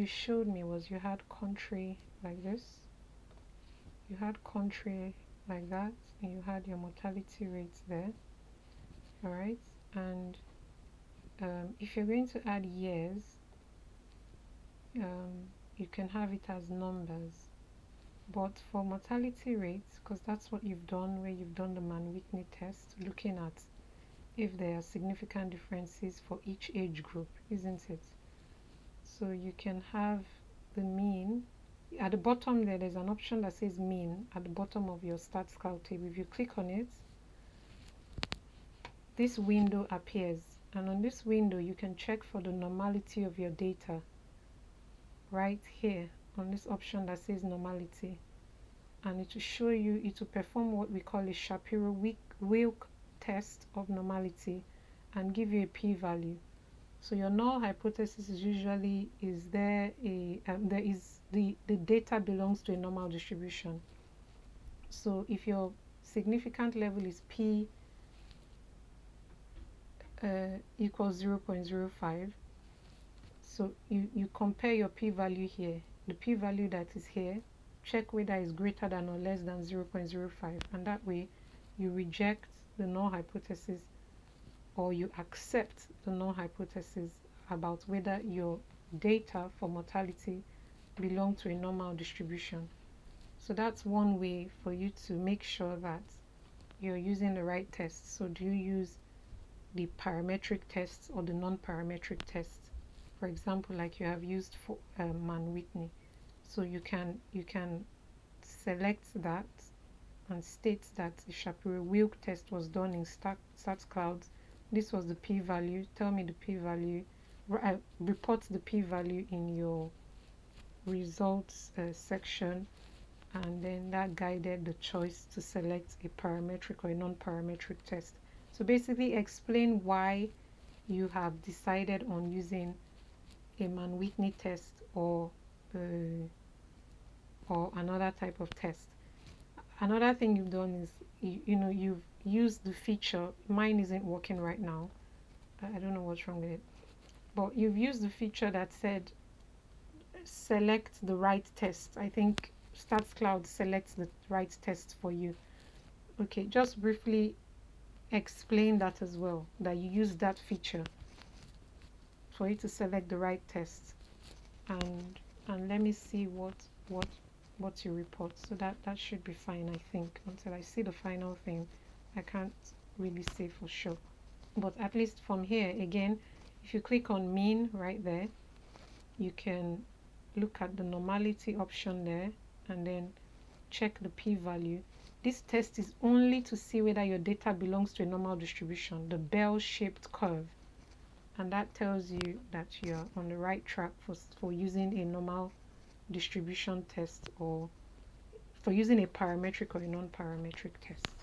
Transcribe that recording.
you showed me was you had country like this, you had country like that, and you had your mortality rates there. All right, and if you're going to add years, you can have it as numbers. But for mortality rates, because that's what you've done, where you've done the Mann-Whitney test, looking at if there are significant differences for each age group, isn't it? So you can have the mean. At the bottom there's an option that says mean at the bottom of your StatsCloud table. If you click on it, this window appears, and on this window you can check for the normality of your data right here on this option that says normality, and it will show you, it will perform what we call a Shapiro-Wilk test of normality and give you a p-value. So your null hypothesis is usually, is there a there is the data belongs to a normal distribution. So if your significant level is p equals 0.05, so you compare your p-value here, the p-value that is here, check whether it's greater than or less than 0.05, and that way you reject the null hypothesis or you accept the null hypothesis about whether your data for mortality belong to a normal distribution. So that's one way for you to make sure that you're using the right test. So do you use the parametric tests or the non-parametric tests? For example, like you have used for Mann-Whitney. So you can select that and state that the Shapiro-Wilk test was done in StatsCloud. This was the p-value. Tell me the p-value. Report the p-value in your results section, and then that guided the choice to select a parametric or a non-parametric test. So basically explain why you have decided on using a Mann-Whitney test or another type of test. Another thing you've done is you've used the feature. Mine isn't working right now. I don't know what's wrong with it, but you've used the feature that said select the right test. I think StatsCloud selects the right test for you. Okay, just briefly explain that as well, that you use that feature for you to select the right test, and let me see what you report. So that should be fine, I think. Until I see the final thing, I can't really say for sure, but at least from here, again, if you click on mean right there, you can look at the normality option there and then check the p-value. This test is only to see whether your data belongs to a normal distribution, the bell-shaped curve, and that tells you that you're on the right track for using a normal distribution test or for using a parametric or a non-parametric test.